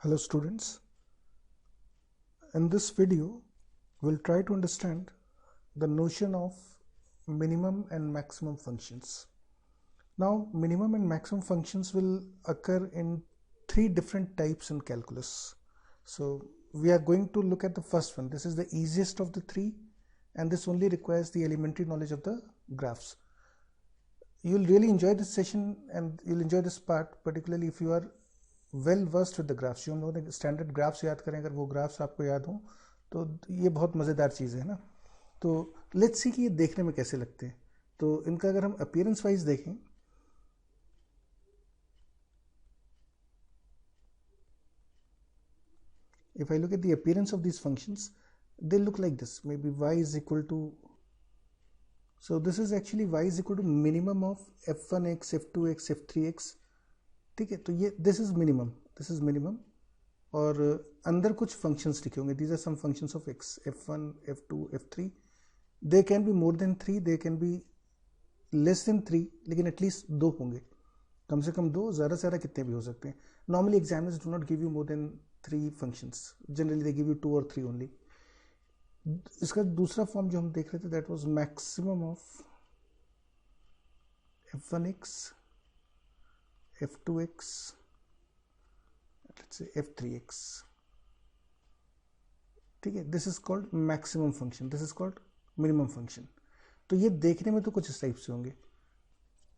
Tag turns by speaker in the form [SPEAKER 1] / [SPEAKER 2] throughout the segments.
[SPEAKER 1] Hello students, in this video we'll try to understand the notion of minimum and maximum functions. Now minimum and maximum functions will occur in three different types in calculus. So we are going to look at the first one. This is the easiest of the three and this only requires the elementary knowledge of the graphs. You'll really enjoy this session and you'll enjoy this part, particularly if you are well versed with the graphs. जो हम लोगों ने standard graphs याद करें, अगर वो graphs आपको याद हो तो ये बहुत मज़ेदार चीज़ है ना. तो लेट्स सी कि ये देखने में कैसे लगते हैं. तो इनका अगर हम अपीयरेंस वाइज देखें, if I look at the appearance of these functions, they look like this. Maybe y is equal to, so this is actually y is equal to minimum of f1x, f2x, f3x. ठीक है, तो ये this is minimum और अंदर कुछ functions लिखे होंगे. These are some functions of X, f1, f2, f3. They can be more than 3, they can be less than 3, लेकिन एटलीस्ट 2 होंगे, कम से कम 2, ज़्यादा से ज़्यादा कितने भी हो सकते हैं. Normally examiners do not give you more than 3 functions, generally they give you 2 और 3 ओनली. इसका दूसरा फॉर्म जो हम देख रहे थे, that was maximum of f1x, f2x, let's say f3x. ठीक है, this is called maximum function, this is called minimum function. तो ये देखने में तो कुछ इस टाइप से होंगे.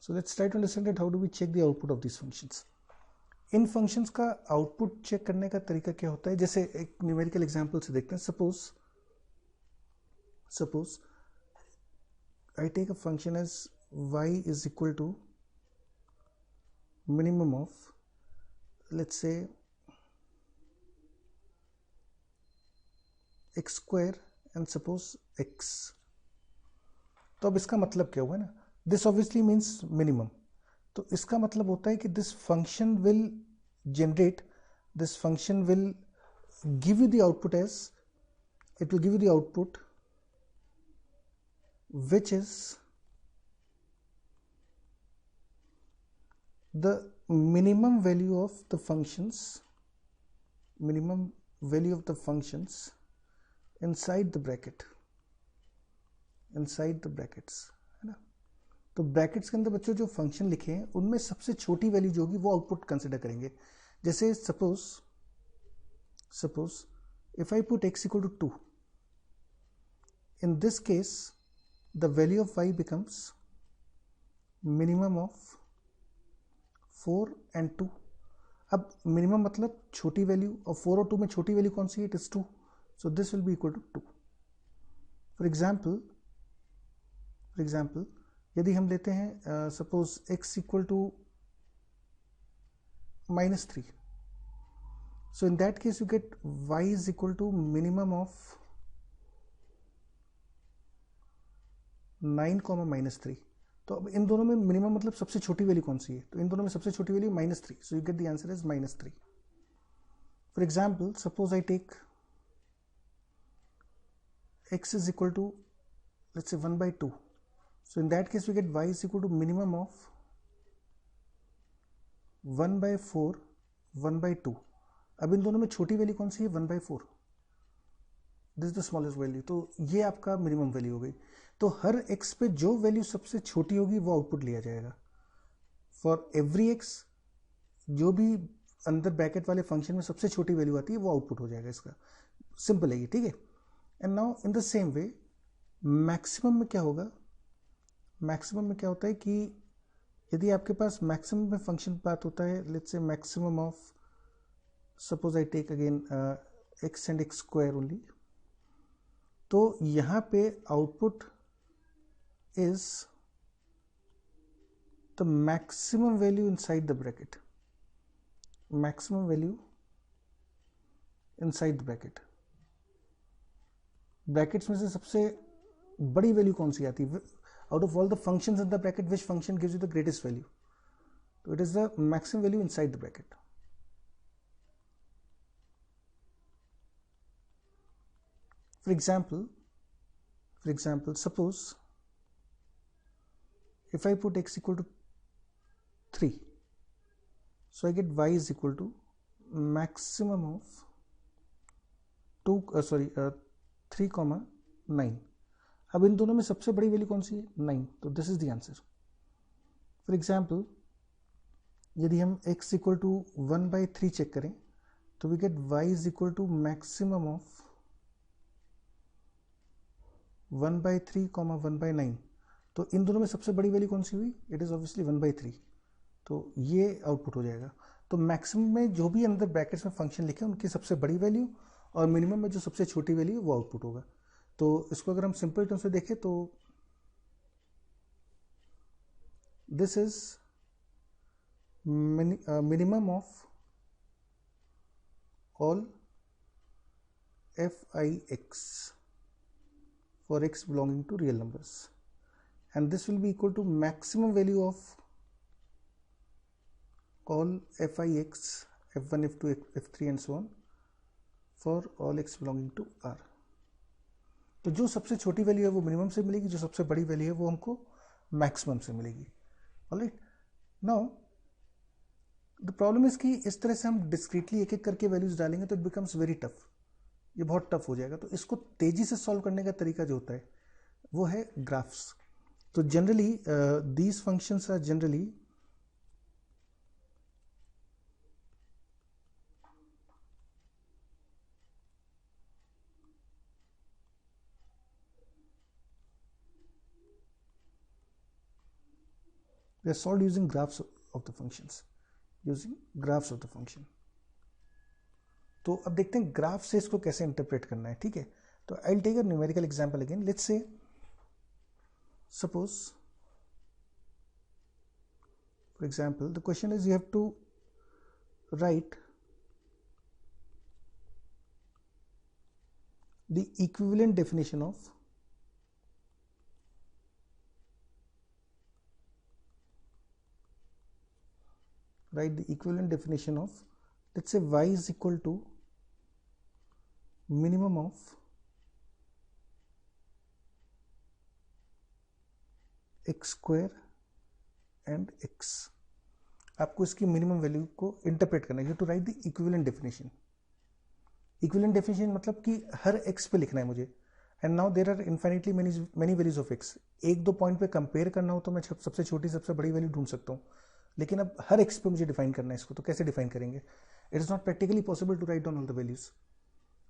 [SPEAKER 1] So let's try to understand that how do we check the output of this functions. इन फंक्शंस का आउटपुट चेक करने का तरीका क्या होता है, जैसे एक न्यूमेरिकल एग्जांपल से देखते हैं. Suppose I take a function as y is equal to minimum of, let's say, x square and suppose x. तो अब इसका मतलब क्या हुआ ना, दिस ऑब्वियसली मीन्स मिनिमम. तो इसका मतलब होता है कि this function will generate, this function will give you the output as, it will give you the output which is the minimum value of the functions inside the brackets, है ना. तो brackets के अंदर बच्चों जो फंक्शन लिखे हैं उनमें सबसे छोटी वैल्यू जो होगी वो आउटपुट कंसिडर करेंगे. जैसे suppose if I put x equal to 2, in this case the value of y becomes minimum of 4 and 2. अब मिनिमम मतलब छोटी वैल्यू, और 4 और 2 में छोटी वैल्यू कौन सी है, it is 2. So this will be equal to 2. For example यदि हम लेते हैं suppose x equal to -3, so in that case you get y is equal to minimum of 9, -3. तो अब इन दोनों में मिनिमम मतलब सबसे छोटी वैल्यू कौन सी है, तो इन दोनों में सबसे छोटी value -3. So you get the answer is -3. For example suppose I take x is equal to, let's say 1/2. So in that case we get y is equal to minimum of 1/4, 1/2. अब इन दोनों में छोटी वैल्यू कौन सी है, 1/4. This is the smallest value. तो ये आपका मिनिमम वैल्यू हो गई. तो हर x पे जो वैल्यू सबसे छोटी होगी वो आउटपुट लिया जाएगा. फॉर एवरी x, जो भी अंदर ब्रैकेट वाले फंक्शन में सबसे छोटी वैल्यू आती है वो आउटपुट हो जाएगा. इसका सिंपल है ये, ठीक है. And now in the same way maximum में क्या होगा, मैक्सिमम में क्या होता है कि यदि आपके पास मैक्सिमम में फंक्शन बात होता है, लेट्स से maximum of, suppose I take again x and x square only. तो यहां पे output is the maximum value inside the bracket, brackets में से सबसे बड़ी वैल्यू कौन सी आती है, out of all the functions in the bracket which function gives you the greatest value, तो it is the maximum value inside the bracket. For example suppose if I put x equal to 3, so I get y is equal to maximum of 3,9। अब इन दोनों में सबसे बड़ी value कौन सी है? 9। तो this is the answer. For example, यदि हम x इक्वल टू 1/3 चेक करें तो we get y is equal to maximum of 1/3, 1/9। तो इन दोनों में सबसे बड़ी वैल्यू कौन सी हुई? It is obviously 1/3। तो ये आउटपुट हो जाएगा। तो मैक्सिमम में जो भी अंदर ब्रैकेट्स में फंक्शन लिखे उनकी सबसे बड़ी वैल्यू, और मिनिमम में जो सबसे छोटी वैल्यू वो आउटपुट होगा। तो इसको अगर हम सिंपल टर्म से देखें तो this is minimum of all fix for x belonging to real numbers, and this will be equal to maximum value of all fix, f1, f2, f3 and so on for all x belonging to r। तो जो सबसे छोटी value है वो minimum से मिलेगी, जो सबसे बड़ी वैल्यू है वो हमको मैक्सिमम से मिलेगी। Alright, now the problem is कि इस तरह से हम डिस्क्रीटली एक एक करके वैल्यूज डालेंगे तो इट बिकम्स वेरी टफ, ये बहुत टफ हो जाएगा। तो इसको तेजी से सॉल्व करने का तरीका जो होता है वो है ग्राफ्स। तो generally these functions are generally they are solved using graphs of the functions, using graphs of the function। तो अब देखते हैं ग्राफ से इसको कैसे इंटरप्रेट करना है। ठीक है, तो I will take a numerical example again. Let's say suppose for example the question is you have to write the equivalent definition of let's say y is equal to minimum of x square and x। आपको इसकी minimum value को interpret करना है। You to write the equivalent definition. Equivalent definition मतलब कि हर x पे लिखना है मुझे। And now there are infinitely many values of x। एक दो पॉइंट पे कंपेयर करना हो तो मैं सबसे छोटी सबसे बड़ी वैल्यू ढूंढ सकता हूँ, लेकिन अब हर x पे मुझे डिफाइन करना है इसको। तो कैसे डिफाइन करेंगे? It is not practically possible to write down all the values.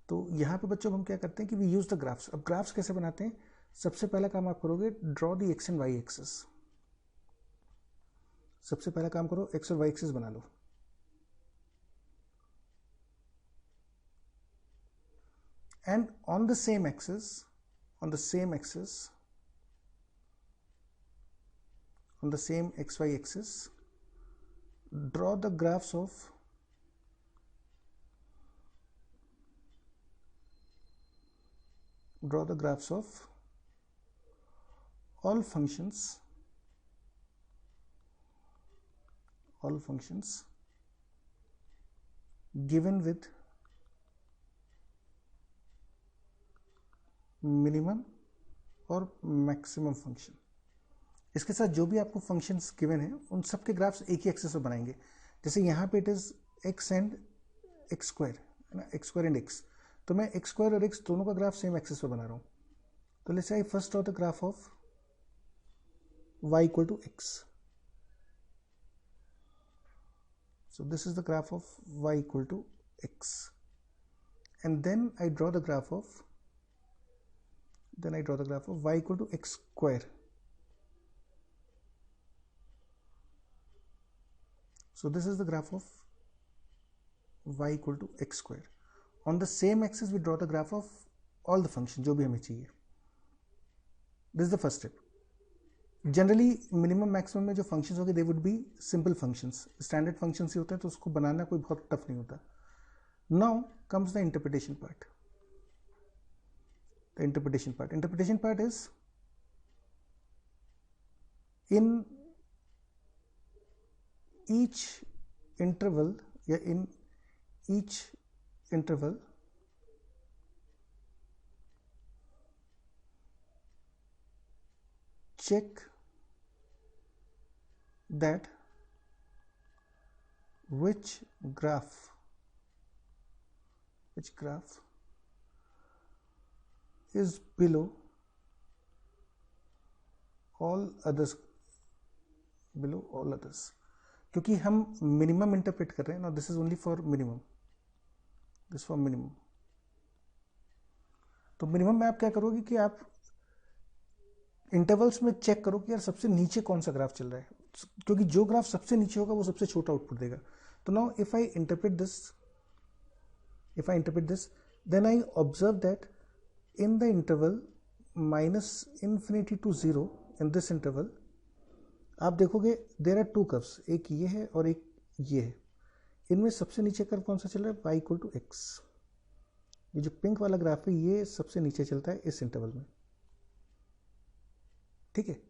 [SPEAKER 1] तो यहाँ पे बच्चों हम क्या करते हैं कि वी यूज द ग्राफ्स। अब ग्राफ्स कैसे बनाते हैं? सबसे पहला काम आप करोगे, draw the x and y axes. सबसे पहला काम करो, एक्स और वाई एक्सेस बना लो। And on the same axes xy axis, draw the graphs of all functions given with minimum और मैक्सिमम फंक्शन। इसके साथ जो भी आपको फंक्शंस गिवन है उन सब के ग्राफ्स एक ही एक्सेस पर बनाएंगे। जैसे यहाँ पे it is x and x square है ना, एक्स स्क्वायर एंड एक्स। तो मैं एक्स स्क्वायर और एक्स दोनों का ग्राफ सेम एक्सेस पर बना रहा हूँ। तो let's say I first draw the graph of y equal to X. So this is the graph of y equal to X, and then I draw the graph of y equal to x square। So this is the graph of y equal to x square। On the same axis we draw the graph of all the functions जो भी हमें चाहिए। This is the first step। Generally minimum maximum में जो functions होंगे they would be simple functions, standard functions ही होते हैं, तो उसको बनाना कोई बहुत टफ नहीं होता। Now comes the interpretation part. The interpretation part is in each interval check that which graph which graph is below all others, क्योंकि हम मिनिमम इंटरप्रेट कर रहे हैं ना, this is only for minimum, this for minimum. तो minimum में आप क्या करोगे कि आप इंटरवल्स में चेक करो कि यार सबसे नीचे कौन सा ग्राफ चल रहा है, क्योंकि जो ग्राफ सबसे नीचे होगा वो सबसे छोटा आउटपुट देगा। तो now if I interpret this, then I observe that in the interval -∞ to 0, in this interval आप देखोगे देयर आर 2 कर्व्स, एक ये है और एक ये है। इनमें सबसे नीचे कर्व कौन सा चल रहा है? y = x। ये जो पिंक वाला ग्राफ है ये सबसे नीचे चलता है इस इंटरवल में, ठीक है।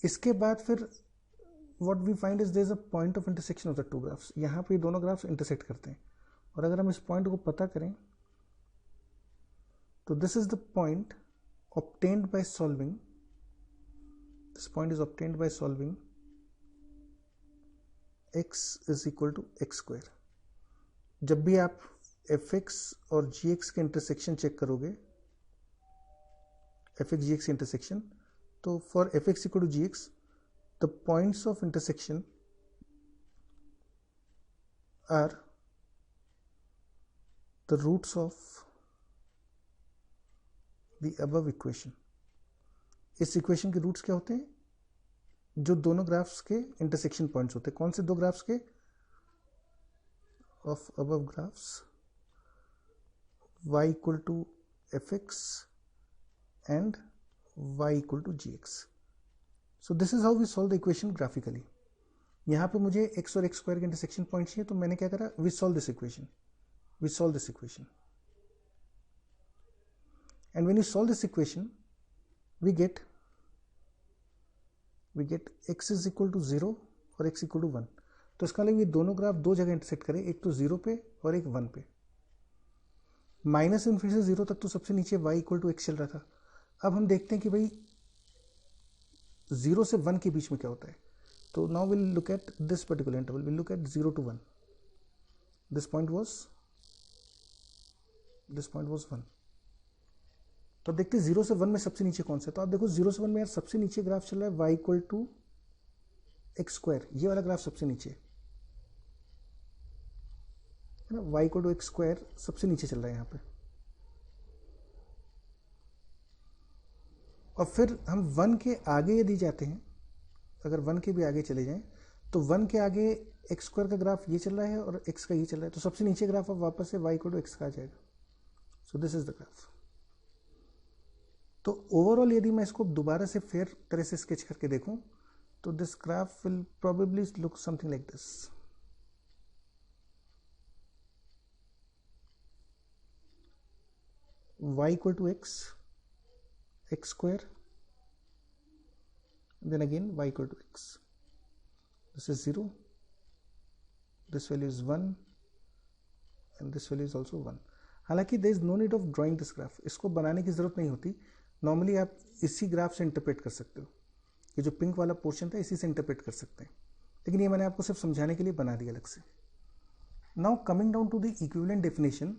[SPEAKER 1] इसके बाद फिर what we find is there is a point of intersection of the 2 graphs. यहाँ पे दोनों ग्राफ्स इंटरसेक्ट करते हैं, और अगर हम इस पॉइंट को पता करें तो this is the point obtained by solving, this point is obtained by solving x is equal to x square। जब भी आप fx और gx के इंटरसेक्शन चेक करोगे, fx gx इंटरसेक्शन, तो for fx equal to gx the points of intersection are the roots of the above equation। इस equation के roots क्या होते हैं? जो दोनों ग्राफ्स के इंटरसेक्शन पॉइंट्स होते हैं। कौन से 2 ग्राफ्स के? Of above graphs y = fx and y = gx। So this is how we solve the equation graphically. यहाँ पे मुझे x और x स्क्वायर के इंटरसेक्शन पॉइंट चाहिए, तो मैंने क्या करा? We solve this equation, and when you solve this equation we get x is equal to 0 और x equal to 1। तो इसका मतलब ये दोनों ग्राफ 2 जगह इंटरसेक्ट करें, एक तो 0 पे और एक 1 पे। -∞ से 0 तक तो सबसे नीचे y = x चल रहा था। अब हम देखते हैं कि भाई 0 से 1 के बीच में क्या होता है। तो now will look at this particular interval, will look at 0 to 1। This point was 1। तो अब देखते हैं 0 से 1 में सबसे नीचे कौन सा है। तो आप देखो 0 से 1 में यार सबसे नीचे ग्राफ चल रहा है y = x स्क्वायर, ये वाला ग्राफ सबसे नीचे है ना, y = x स्क्वायर सबसे नीचे चल रहा है यहाँ पे। और फिर हम 1 के आगे यदि जाते हैं, अगर 1 के भी आगे चले जाएं, तो 1 के आगे x स्क्वायर का ग्राफ ये चल रहा है और x का ये चल रहा है, तो सबसे नीचे ग्राफ अब वापस से y = x का आ जाएगा। सो दिस इज द ग्राफ। तो ओवरऑल यदि मैं इसको दोबारा से फेयर तरह से स्केच करके देखूं, तो this graph will probably look something like this. y = x square, then again y = x, this is 0, this value is 1 and this value is also 1। हालांकि there is no need of drawing this graph, इसको बनाने की जरूरत नहीं होती। Normally आप इसी graph से इंटरप्रेट कर सकते हो, ये जो पिंक वाला पोर्शन था इसी से इंटरप्रेट कर सकते हैं, लेकिन ये मैंने आपको सिर्फ समझाने के लिए बना दिया अलग से। Now coming down to the equivalent definition,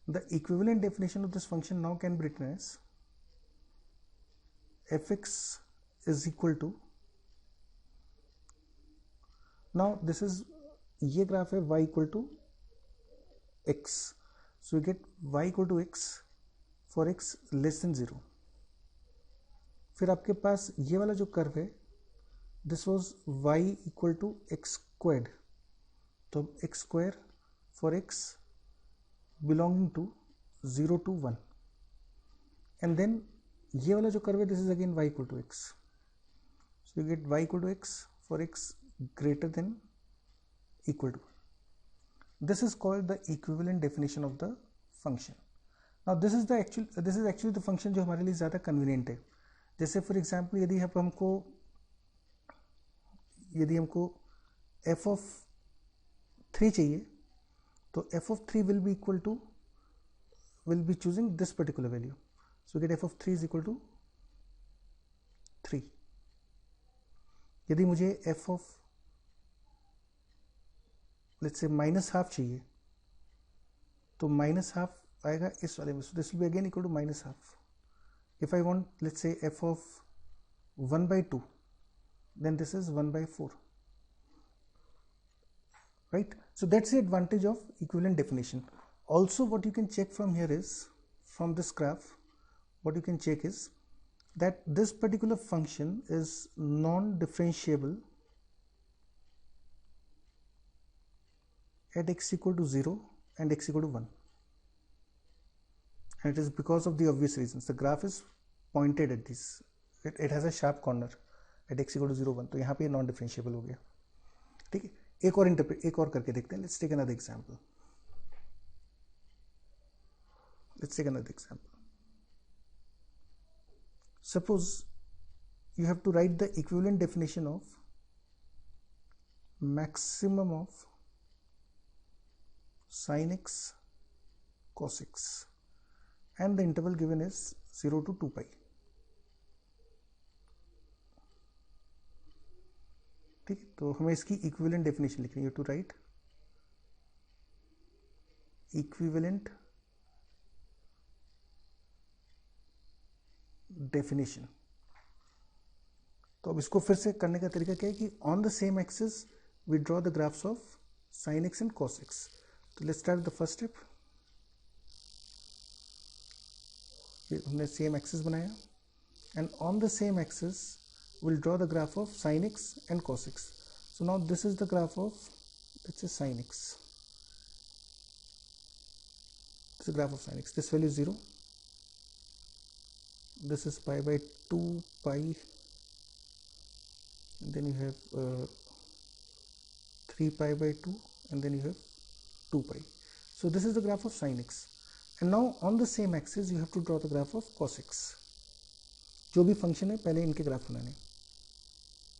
[SPEAKER 1] the equivalent definition of this function now can be written as fx is equal to, now this is, ये ग्राफ है y = x, so we get y = x for x less than 0। फिर आपके पास ये वाला जो curve है, this was y = x squared, तो x square for x belonging to 0 to 1, and then ये वाला जो कर्व है, this is again y = x, so you get y = x for x greater than equal to 1। This is called the equivalent definition of the function। Now this is actually the function जो हमारे लिए ज़्यादा convenient है। जैसे for example यदि हमको f(3) चाहिए, तो f(3) will be choosing this particular value, so get f(3) is equal to 3। यदि मुझे let's say -½ चाहिए, तो माइनस हाफ आएगा इस वाले में, so this will be again equal to minus half. If I want, let's say, f of 1 by 2, then this is 1 by 4, right? So that's the advantage of equivalent definition. Also, what you can check from here is, from this graph, what you can check is that this particular function is non-differentiable at x equal to 0 and x equal to 1. And it is because of the obvious reasons. The graph is pointed at this, it has a sharp corner at x equal to 0 1. तो यहाँ पे non differentiable हो गया. ठीक है, एक और करके देखते हैं. Let's take another example. Suppose you have to write the equivalent definition of maximum of sin x cos x, and the interval given is 0 to 2 pi. ठीक है, तो हमें इसकी इक्विवेलेंट डेफिनेशन लिखनी है. To write equivalent definition. तो अब इसको फिर से करने का तरीका क्या है कि on the same axis we draw the graphs of sine x and cos x. तो let's start the first step. हमने सेम एक्सिस बनाया and on the same axis we'll draw the graph of sin x and cos x. So now this is the graph of, let's say, sin x. This is the graph of sin x. This value is 0. This is pi by 2 pi, and then you have 3 pi by 2, and then you have 2 pi. So this is the graph of sin x. And now on the same axis you have to draw the graph of cos x. जो भी function है पहले इनके graph बनाने.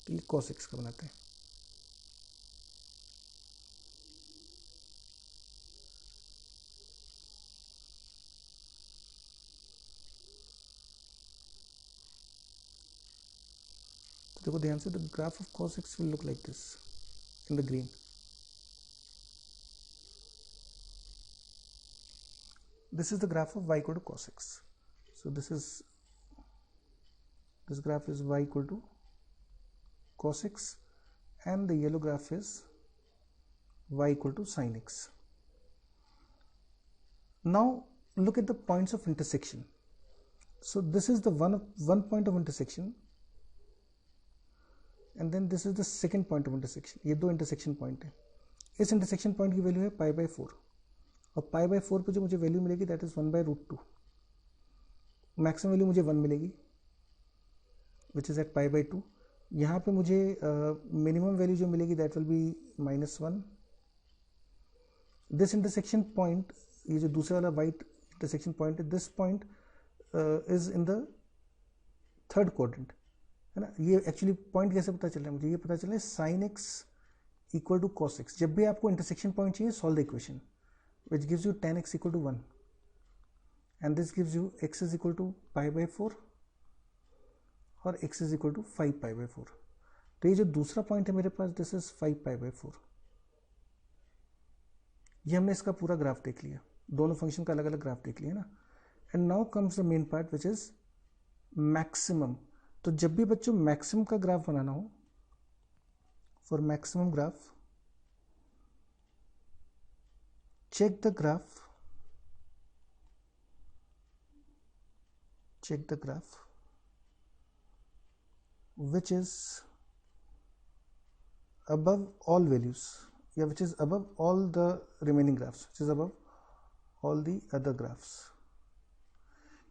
[SPEAKER 1] तो ये cos x का बनाते हैं. तो देखो ध्यान से, the graph of cos x will look like this in the green. This is the graph of y equal to cos x. So this graph is y equal to cos x, and the yellow graph is y equal to sin x. Now look at the points of intersection. So this is the one point of intersection, and then this is the second point of intersection. ये दो intersection point है. इस intersection point की value है pi by 4, और pi by 4 पे जो मुझे वैल्यू मिलेगी that is 1 by root 2. Maximum value मुझे 1 मिलेगी which is at pi by 2. यहाँ पे मुझे मिनिमम वैल्यू जो मिलेगी that will be -1. This intersection point, ये जो दूसरा वाला वाइट इंटरसेक्शन पॉइंट है, this point is in the third quadrant, है ना. ये एक्चुअली पॉइंट कैसे पता चल रहा है मुझे? ये पता चल रहा है sine x equal to cos x. जब भी आपको इंटरसेक्शन पॉइंट चाहिए, solve the equation which gives you tan x equal to 1, and this gives you x is equal to pi by 4 और x is equal to 5 pi by 4. तो ये जो दूसरा point है मेरे पास, दिस इज 5 pi by 4. ये हमने इसका पूरा ग्राफ देख लिया, दोनों फंक्शन का अलग अलग ग्राफ देख लिया ना. And now comes the main part which is maximum. तो जब भी बच्चों मैक्सिमम का ग्राफ बनाना हो, for maximum graph check the graph which is above all values, या which is above all the remaining graphs, which is above all the other graphs.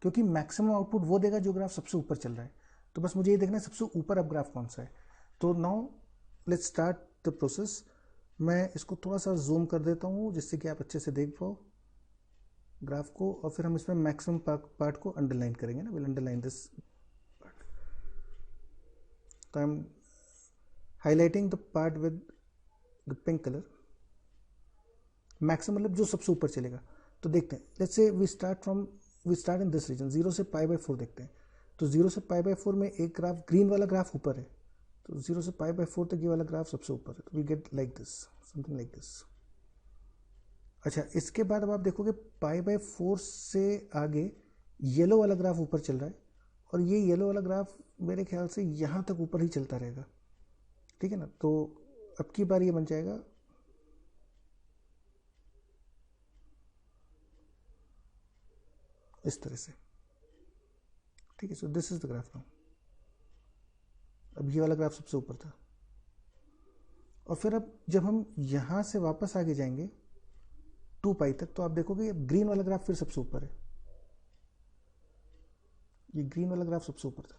[SPEAKER 1] क्योंकि maximum output वो देगा जो ग्राफ सबसे ऊपर चल रहा है. तो बस मुझे ये देखना है सबसे ऊपर अब ग्राफ कौन सा है. तो now let's start the process. मैं इसको थोड़ा सा जूम कर देता हूँ जिससे कि आप अच्छे से देख पाओ ग्राफ को, और फिर हम इसमें मैक्सिमम पार्ट को अंडरलाइन करेंगे ना. Will underline this part. तो I am highlighting the part with the pink colour. Maximum मतलब जो सबसे ऊपर चलेगा. तो देखते हैं, let's say we start in this region. 0 से पाई बाई 4 देखते हैं. तो 0 से पाई बाई 4 में एक ग्राफ, ग्रीन वाला ग्राफ ऊपर है. तो 0 से पाई बाई 4 तक ये वाला ग्राफ सबसे ऊपर है. तो we get like this, something like this. अच्छा, इसके बाद अब आप देखोगे π/4 से आगे येलो वाला ग्राफ ऊपर चल रहा है, और ये येलो वाला ग्राफ मेरे ख्याल से यहाँ तक ऊपर ही चलता रहेगा, ठीक है ना। तो अब की बार ये बन जाएगा इस तरह से, ठीक है। सो this is the graph now. अब ये वाला ग्राफ सबसे ऊपर था, और फिर अब जब हम यहाँ से वापस आगे जाएंगे 2π तक, तो आप देखोगे ग्रीन वाला ग्राफ फिर सबसे ऊपर है। ये ग्रीन वाला ग्राफ सबसे ऊपर था,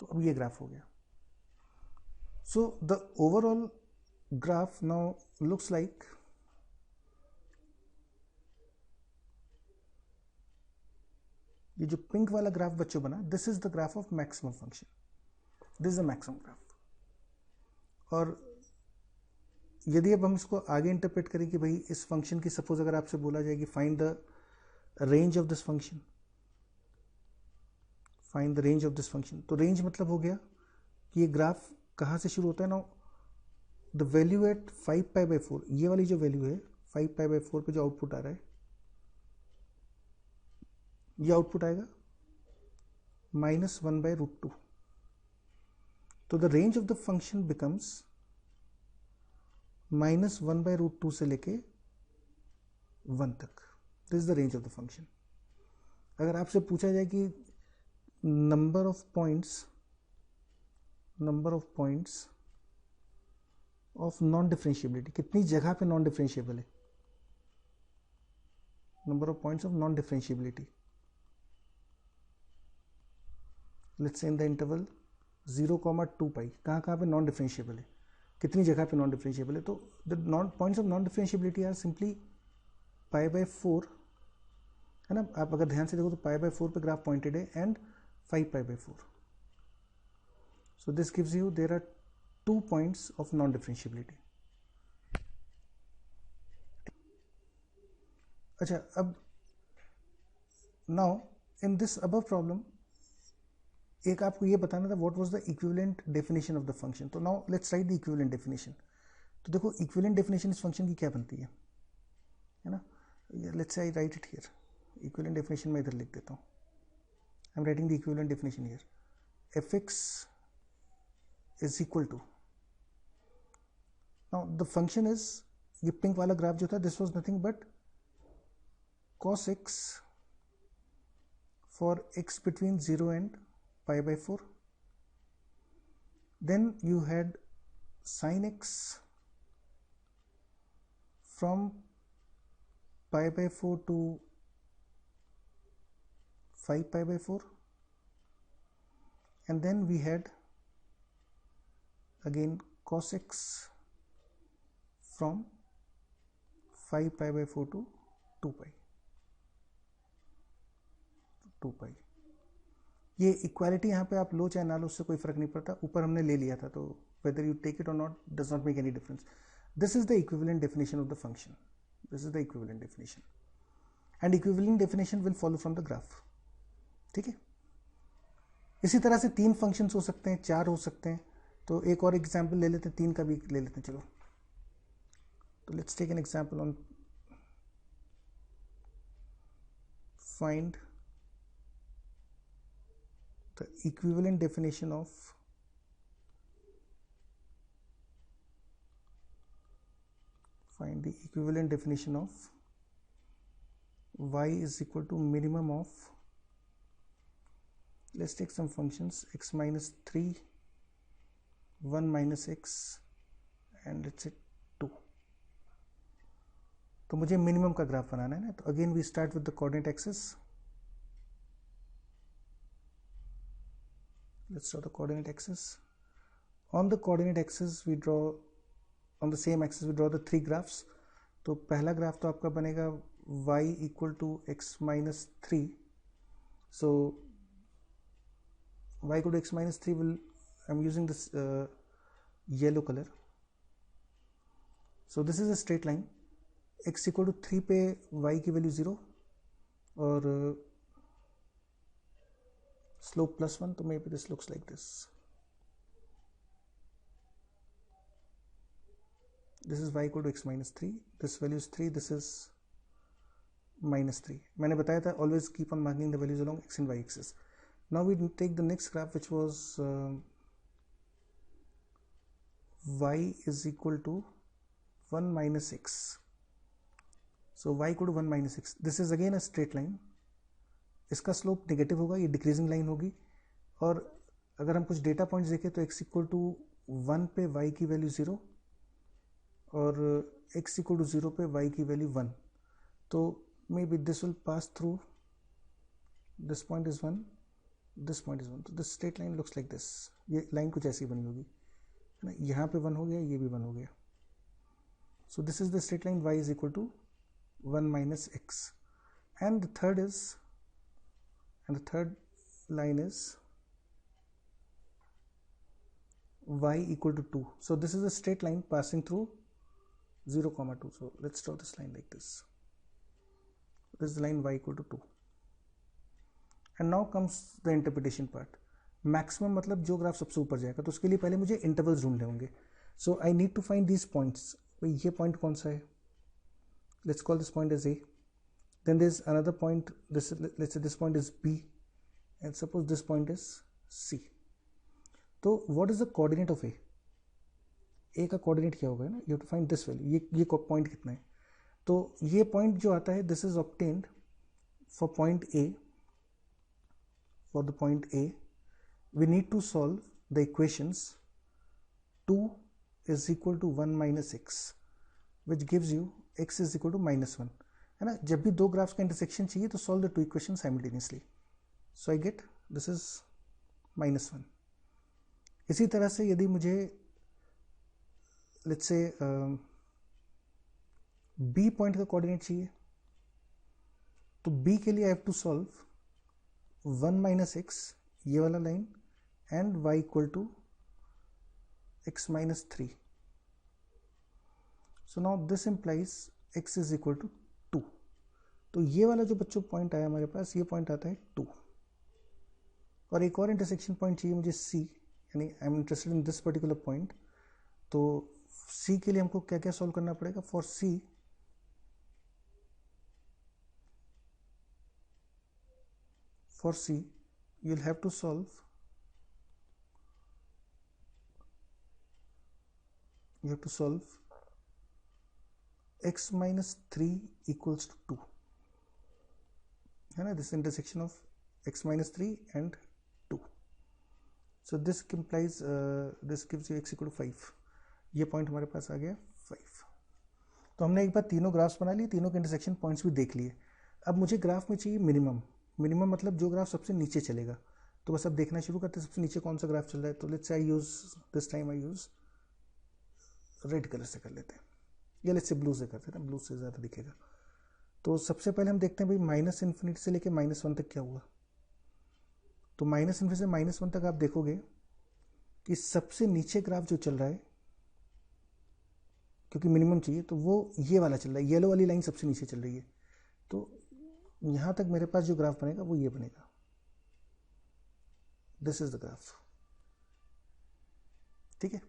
[SPEAKER 1] तो अब ये ग्राफ हो गया। So the overall graph now looks like ये जो पिंक वाला ग्राफ बच्चों बना, this is the graph of maximum function, this is the maximum graph. और यदि अब हम इसको आगे इंटरप्रेट करें कि भाई इस फंक्शन की, सपोज अगर आपसे बोला जाए कि find the range of this function, find the range of this function, तो रेंज मतलब हो गया कि ये ग्राफ कहाँ से शुरू होता है। नाउ द वैल्यू एट 5π/4, ये वाली जो वैल्यू है 5π/4 पे जो आउटपुट आ रहा है, ये आउटपुट आएगा -1/√2। तो the range of the function becomes -1/√2 से लेके 1 तक, this is the range of the function. अगर आपसे पूछा जाए कि number of points of non differentiability, कितनी जगह पे नॉन डिफरेंशिएबल है, number of points of non differentiability, let's say in the interval 0,2π, कहाँ पे नॉन डिफरेंशिएबल है, कितनी जगह पे नॉन डिफरेंशिएबल है। तो the points of non differentiability are simply π/4, है ना। आप अगर ध्यान से देखो तो π/4 पे ग्राफ पॉइंटेड है and 5π/4। So this gives you there are 2 points of non differentiability. अच्छा, अब now in this above problem एक आपको ये बताना था what was the equivalent definition of the function. तो now let's write the equivalent definition. तो देखो इक्विवेलेंट डेफिनेशन इस फंक्शन की क्या बनती है ना। Let's say I write it here, equivalent definition मैं इधर लिख देता हूँ। I am writing the equivalent definition here, fx is equal to, now the function is, ये पिंक वाला ग्राफ जो था this was nothing but cos x for x between 0 and π/4, then you had sin x from π/4 to 5π/4, and then we had again cos x from 5π/4 to 2π। ये equality यहाँ पे आप लो चाहे ना लो उससे कोई फर्क नहीं पड़ता, ऊपर हमने ले लिया था, तो वेदर यू टेक इट और not does not make any difference. This is the equivalent definition of the function, this is the equivalent definition, and equivalent definition will follow from the graph, ठीक है। इसी तरह से 3 functions हो सकते हैं, 4 हो सकते हैं। तो एक और एग्जाम्पल ले लेते हैं, 3 का भी ले लेते हैं। चलो, तो let's take an example on find the equivalent definition of y is equal to minimum of, let's take some functions, x minus 3, 1 minus x and let's say 2। तो मुझे मिनिमम का ग्राफ बनाना है ना। तो again we start with the coordinate axis, let's draw the coordinate axis. On the coordinate axis we draw, on the same axis we draw the 3 graphs। तो पहला graph तो आपका बनेगा y equal to x minus 3, so y equal to x minus 3 will, I'm using this yellow color, so this is a straight line, x equal to 3 पे y की value 0 और slope +1, तो maybe this looks like this, this is y equal to x minus 3, this value is 3, this is -3. मैंने बताया था always keep on marking the values along x and y axis. Now we take the next graph which was y is equal to 1 minus x. So y equal to 1 minus x. This is again a straight line. इसका slope negative होगा, ये decreasing line होगी. और अगर हम कुछ data points देखें तो x इक्वल टू 1 पे y की वैल्यू 0 और x इक्वल टू 0 पे y की वैल्यू 1. तो may be this will pass through, this point is 1, this point is 1. तो this straight line looks like this. ये लाइन कुछ ऐसी बनी होगी, है ना. यहाँ पे 1 हो गया, ये भी 1 हो गया. So this is the straight line y is equal to 1 minus x. And the third line is y equal to 2. So this is a straight line passing through 0, 2. So let's draw this line like this. This is the line y equal to 2. And now comes the interpretation part. Maximum मतलब जो graph सबसे ऊपर जाएगा, तो उसके लिए पहले मुझे इंटरवल्स ढूंढने होंगे. So I need to find these points. भाई ये पॉइंट कौन सा है? Let's call this point as A. Then there's another point, let's say this point is B, and suppose this point is C. तो what is the coordinate of A? A का coordinate क्या होगा ना? You have to find this value. ये point कितना है? तो ये point जो आता है, this is obtained for point A. For the point A, we need to solve the equations 2 is equal to 1 minus x, which gives you x is equal to -1, है ना. जब भी दो ग्राफ्स का इंटरसेक्शन चाहिए तो solve the two equation simultaneously. So I get this is -1. इसी तरह से यदि मुझे लेट्स से बी पॉइंट का कोऑर्डिनेट चाहिए, तो बी के लिए I have to solve 1 minus x, ये वाला line, and y equal to x minus 3. So now this implies x is equal to 2. तो ये वाला जो बच्चों पॉइंट आया हमारे पास, ये पॉइंट आता है 2. और एक और इंटरसेक्शन पॉइंट चाहिए मुझे C, यानी I am interested in this particular point. तो C के लिए हमको क्या क्या सॉल्व करना पड़ेगा? For C you'll have to solve, x minus 3 equals to 2, है ना. this intersection of x minus 3 and 2. so this implies this gives you x equal to 5. ये पॉइंट हमारे पास आ गया 5. तो हमने एक बार तीनों ग्राफ्स बना लिए, तीनों के इंटरसेक्शन पॉइंट्स भी देख लिए. अब मुझे ग्राफ में चाहिए मिनिमम. मतलब जो ग्राफ सबसे नीचे चलेगा. तो बस अब देखना शुरू करते हैं सबसे नीचे कौन सा ग्राफ चल रहा है. तो let's say I use this time I use red colour से कर लेते हैं, या लेट्स से ब्लू से करते हैं, ब्लू से ज़्यादा दिखेगा. तो सबसे पहले हम देखते हैं भाई माइनस इन्फिनिटी से लेके -1 तक क्या हुआ. तो माइनस इन्फिनिटी से -1 तक आप देखोगे कि सबसे नीचे ग्राफ जो चल रहा है, क्योंकि मिनिमम चाहिए, तो वो ये वाला चल रहा है, येलो वाली लाइन सबसे नीचे चल रही है. तो यहाँ तक मेरे पास जो ग्राफ बनेगा वो ये बनेगा. This is the graph. ठीक है,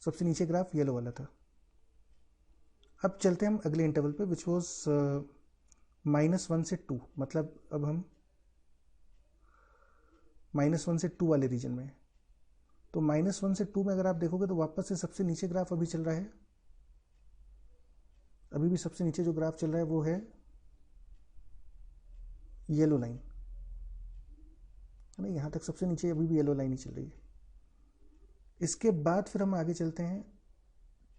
[SPEAKER 1] सबसे नीचे ग्राफ येलो वाला था. अब चलते हैं हम अगले इंटरवल पे, विच वॉज -1 से 2. मतलब अब हम -1 से 2 वाले रीजन में. तो -1 से 2 में अगर आप देखोगे तो वापस से सबसे नीचे ग्राफ अभी चल रहा है. अभी भी सबसे नीचे जो ग्राफ चल रहा है वो है येलो लाइन, है ना. यहाँ तक सबसे नीचे अभी भी येलो लाइन ही चल रही है. इसके बाद फिर हम आगे चलते हैं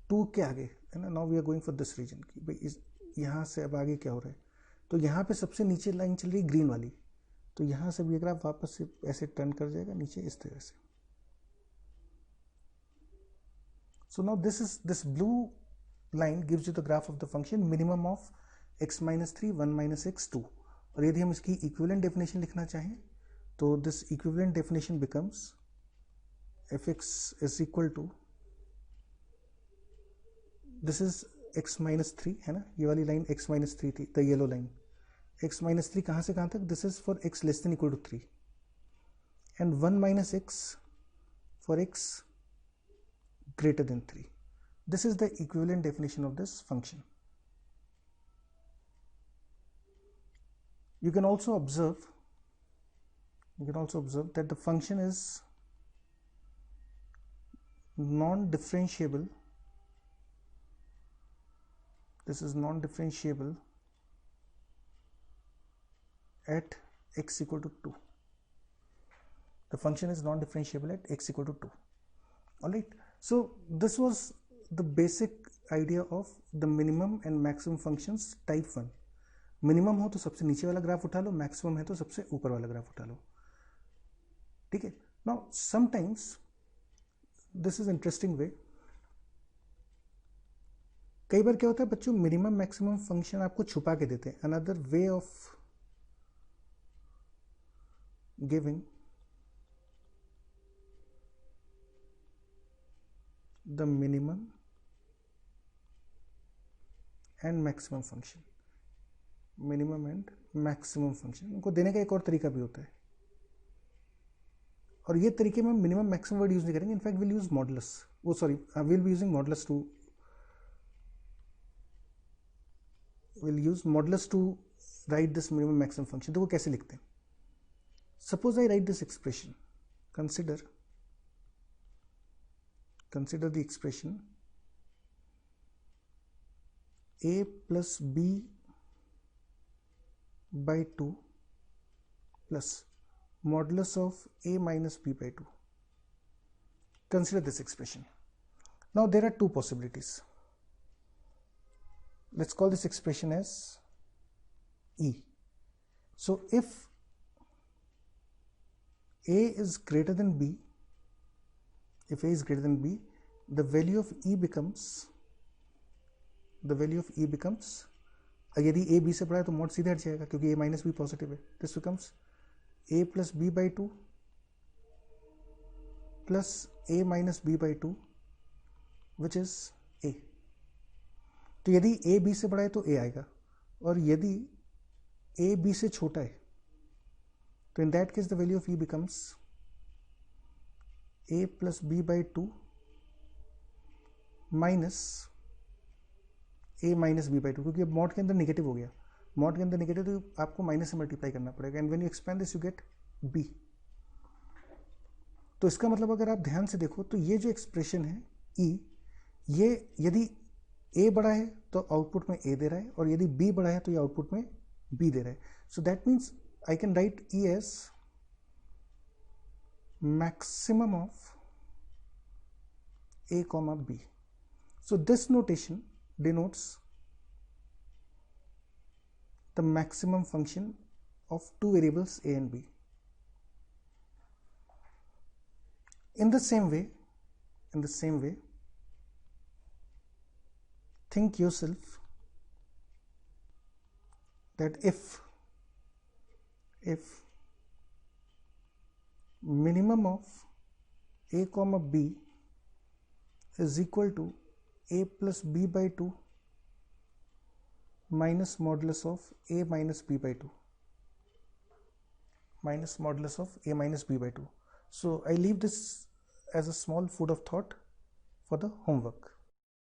[SPEAKER 1] 2 के आगे, है ना. Now we are going for this region की भाई इस यहाँ से अब आगे क्या हो रहा है. तो यहाँ पे सबसे नीचे लाइन चल रही है ग्रीन वाली. तो यहाँ से ये ग्राफ वापस से ऐसे टर्न कर जाएगा नीचे इस तरह से. So now this blue line gives you the graph of the function minimum of x minus 3, 1 minus x, 2. और यदि हम इसकी इक्विवेलेंट डेफिनेशन लिखना चाहें तो this equivalent definition becomes fx is equal to, this is x minus 3, है ना. ये वाली लाइन x minus 3 थी, the yellow line. x minus 3 कहाँ से कहाँ तक? This is for x less than equal to 3 and 1 minus x for x greater than 3. This is the equivalent definition of this function. You can also observe that the function is non-differentiable. This is non-differentiable at x equal to 2. The function is non-differentiable at x equal to 2. Alright, so this was the basic idea of the minimum and maximum functions type 1. Minimum हो तो सबसे नीचे वाला graph उठा लो, maximum है तो सबसे ऊपर वाला ग्राफ उठा लो. ठीक है. Now sometimes this is interesting way. कई बार क्या होता है बच्चों, मिनिमम मैक्सिमम फंक्शन आपको छुपा के देते हैं. Another way of giving the minimum and maximum function, minimum and maximum function, उनको देने का एक और तरीका भी होता है. और ये तरीके में मिनिमम मैक्सिमम वर्ड यूज नहीं करेंगे. In fact will use modulus. वो sorry, will be using modulus to, will use modulus to write this minimum maximum function. देखो कैसे लिखते हैं. Suppose I write this expression. Consider the expression a plus b by 2 plus modulus of a minus b by 2. Consider this expression. Now there are two possibilities. Let's call this expression as e. So if a is greater than b, the value of e becomes, यदि a b से बड़ा है तो mod सीधे हट जाएगा क्योंकि a minus b positive है. This becomes a plus b by 2 plus a minus b by 2 which is a. तो यदि a b से बड़ा है तो a आएगा, और यदि a b से छोटा है तो in that case the value of e becomes a plus b by 2 minus a minus b by 2, क्योंकि अब मॉड के अंदर नेगेटिव हो गया. मॉड के अंदर नेगेटिव तो आपको माइनस से मल्टीप्लाई करना पड़ेगा. And when you expand this you get b. तो इसका मतलब अगर आप ध्यान से देखो तो ये जो एक्सप्रेशन है e, ये यदि a बड़ा है तो आउटपुट में a दे रहा है, और यदि b बड़ा है तो ये आउटपुट में b दे रहा है. So that means I can write e as maximum of a comma b. So this notation denotes the maximum function of two variables a and b. In the same way, think yourself that if minimum of a comma b is equal to a plus b by 2 minus modulus of a minus b by 2, So I leave this as a small food of thought for the homework.